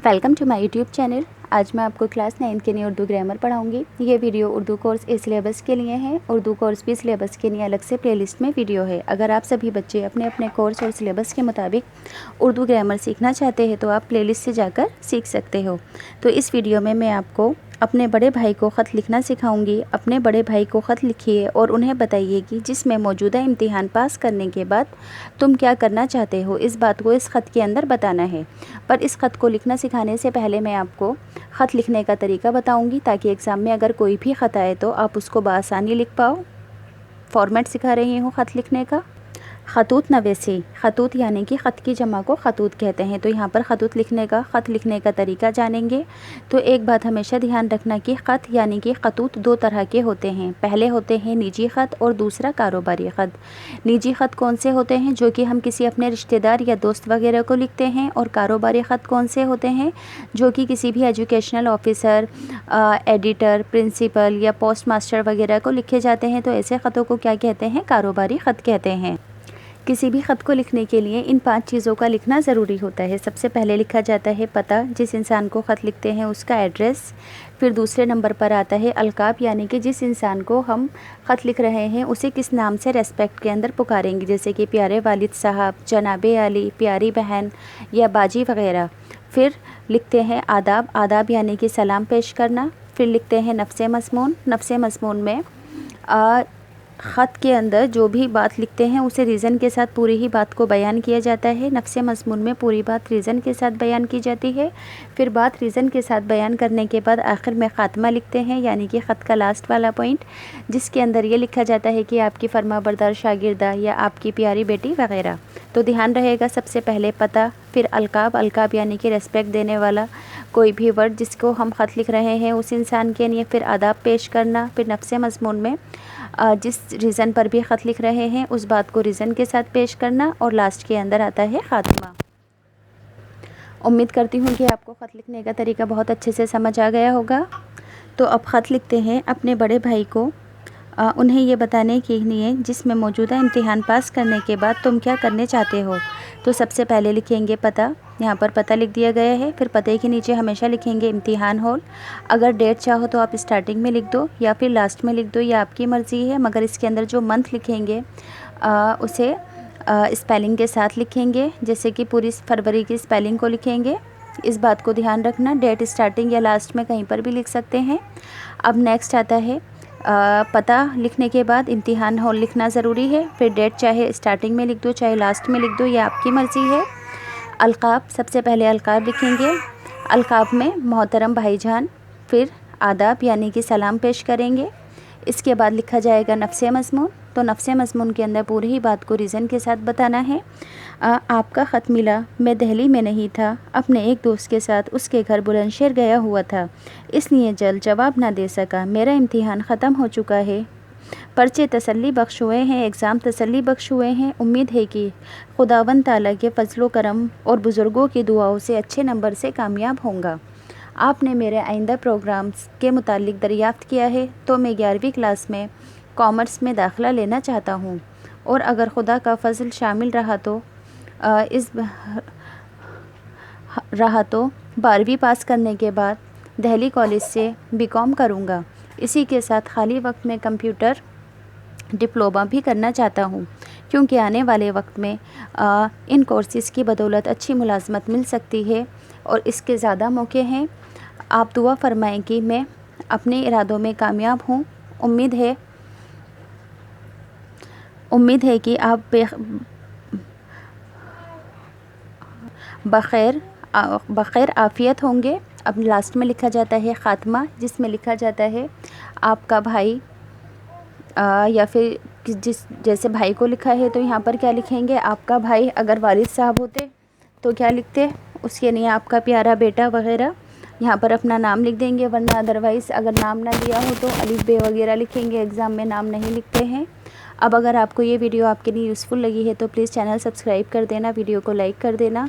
Welcome to my YouTube channel. आज मैं आपको क्लास 9 के लिए उर्दू ग्रामर पढ़ाऊंगी। ये वीडियो उर्दू कोर्स ए सिलेबस के लिए है। उर्दू कोर्स बी सिलेबस के लिए अलग से प्लेलिस्ट में वीडियो है। अगर आप सभी बच्चे अपने अपने कोर्स और सिलेबस के मुताबिक उर्दू ग्रामर सीखना चाहते हैं तो आप प्लेलिस्ट से जाकर सीख सकते हो। तो इस वीडियो में मैं आपको अपने बड़े भाई को ख़त लिखना सिखाऊंगी। अपने बड़े भाई को ख़त लिखिए और उन्हें बताइए कि जिसमें मौजूदा इम्तिहान पास करने के बाद तुम क्या करना चाहते हो, इस बात को इस ख़त के अंदर बताना है। पर इस ख़त को लिखना सिखाने से पहले मैं आपको ख़त लिखने का तरीका बताऊंगी, ताकि एग्ज़ाम में अगर कोई भी ख़त आए तो आप उसको बआसानी लिख पाओ। फॉर्मेट सिखा रही हूँ ख़त लिखने का। ख़तूत नवेसी, ख़तूत यानी कि ख़त की जमा को ख़तूत कहते हैं। तो यहाँ पर ख़तूत लिखने का, ख़त लिखने का तरीका जानेंगे। तो एक बात हमेशा ध्यान रखना कि ख़त यानी कि ख़तूत दो तरह के होते हैं। पहले होते हैं निजी ख़त और दूसरा कारोबारी ख़त। निजी ख़त कौन से होते हैं? जो कि हम किसी अपने रिश्तेदार या दोस्त वगैरह को लिखते हैं। और कारोबारी ख़त कौन से होते हैं? जो कि किसी भी एजुकेशनल ऑफिसर, एडिटर, प्रिंसिपल या पोस्ट मास्टर वगैरह को लिखे जाते हैं। तो ऐसे ख़तों को क्या कहते हैं? कारोबारी ख़त कहते हैं। किसी भी ख़त को लिखने के लिए इन 5 चीज़ों का लिखना ज़रूरी होता है। सबसे पहले लिखा जाता है पता, जिस इंसान को ख़त लिखते हैं उसका एड्रेस। फिर दूसरे नंबर पर आता है अलकाब, यानी कि जिस इंसान को हम ख़त लिख रहे हैं उसे किस नाम से रेस्पेक्ट के अंदर पुकारेंगे, जैसे कि प्यारे वालिद साहब, जनाबे आली, प्यारी बहन या बाजी वगैरह। फिर लिखते हैं आदाब, आदाब यानी कि सलाम पेश करना। फिर लिखते हैं नफ्से मज़मून, नफ्से मज़मून में ख़त के अंदर जो भी बात लिखते हैं उसे रीज़न के साथ पूरी ही बात को बयान किया जाता है। नफ्से मज़मून में पूरी बात रीज़न के साथ बयान की जाती है। फिर बात रीज़न के साथ बयान करने के बाद आखिर में ख़ात्मा लिखते हैं, यानी कि ख़त का लास्ट वाला पॉइंट, जिसके अंदर ये लिखा जाता है कि आपकी फरमाबरदार शागिर्दा या आपकी प्यारी बेटी वगैरह। तो ध्यान रहेगा, सबसे पहले पता, फिर अलकाब, अलकाब यानी कि रेस्पेक्ट देने वाला कोई भी वर्ड जिसको हम ख़त लिख रहे हैं उस इंसान के लिए। फिर आदाब पेश करना। फिर नफ्से मज़मून में जिस रीज़न पर भी ख़त लिख रहे हैं उस बात को रीज़न के साथ पेश करना। और लास्ट के अंदर आता है ख़ात्मा। उम्मीद करती हूँ कि आपको ख़त लिखने का तरीका बहुत अच्छे से समझ आ गया होगा। तो अब ख़त लिखते हैं अपने बड़े भाई को, उन्हें ये बताने के लिए जिसमें मौजूदा इम्तिहान पास करने के बाद तुम क्या करने चाहते हो। तो सबसे पहले लिखेंगे पता, यहाँ पर पता लिख दिया गया है। फिर पते के नीचे हमेशा लिखेंगे इम्तिहान हॉल। अगर डेट चाहो तो आप स्टार्टिंग में लिख दो या फिर लास्ट में लिख दो, ये आपकी मर्ज़ी है। मगर इसके अंदर जो मंथ लिखेंगे उसे स्पेलिंग के साथ लिखेंगे, जैसे कि पूरी फरवरी की स्पेलिंग को लिखेंगे। इस बात को ध्यान रखना, डेट स्टार्टिंग या लास्ट में कहीं पर भी लिख सकते हैं। अब नेक्स्ट आता है पता लिखने के बाद इम्तिहान हॉल लिखना ज़रूरी है। फिर डेट चाहे स्टार्टिंग में लिख दो चाहे लास्ट में लिख दो, ये आपकी मर्ज़ी है। अलकाब, सबसे पहले अलकाब लिखेंगे। अलकाब में मोहतरम भाईजान। फिर आदाब यानी कि सलाम पेश करेंगे। इसके बाद लिखा जाएगा नफ्से मज़मून। तो नफ्से मज़मून के अंदर पूरी ही बात को रीज़न के साथ बताना है। आपका ख़त मिला, मैं दिल्ली में नहीं था, अपने एक दोस्त के साथ उसके घर बुलंदशहर गया हुआ था, इसलिए जल्द जवाब ना दे सका। मेरा इम्तिहान ख़त्म हो चुका है, पर्चे तसल्ली बख्श हुए हैं, एग्ज़ाम तसल्ली बख्श हुए हैं। उम्मीद है कि खुदावंद ताला के फजलो करम और बुज़ुर्गों की दुआओं से अच्छे नंबर से कामयाब होऊंगा। आपने मेरे आइंदा प्रोग्राम्स के मुतालिक दरियाफ़्त किया है तो मैं 11वीं क्लास में कॉमर्स में दाखिला लेना चाहता हूँ, और अगर खुदा का फजल शामिल रहा तो 12वीं पास करने के बाद दिल्ली कॉलेज से बीकॉम करूँगा। इसी के साथ खाली वक्त में कंप्यूटर डिप्लोमा भी करना चाहता हूँ, क्योंकि आने वाले वक्त में इन कोर्सेज़ की बदौलत अच्छी मुलाजमत मिल सकती है और इसके ज़्यादा मौके हैं। आप दुआ फरमाएं कि मैं अपने इरादों में कामयाब हूँ। उम्मीद है कि आप बख़ैर आफ़ियत होंगे। अब लास्ट में लिखा जाता है ख़ात्मा, जिसमें लिखा जाता है आपका भाई, या फिर जैसे भाई को लिखा है तो यहाँ पर क्या लिखेंगे आपका भाई। अगर वालिद साहब होते तो क्या लिखते, उसके लिए आपका प्यारा बेटा वगैरह। यहाँ पर अपना नाम लिख देंगे, वरना अदरवाइज़ अगर नाम ना दिया हो तो अलिफ बे वगैरह लिखेंगे। एग्ज़ाम में नाम नहीं लिखते हैं। अब अगर आपको ये वीडियो आपके लिए यूज़फुल लगी है तो प्लीज़ चैनल सब्सक्राइब कर देना, वीडियो को लाइक कर देना।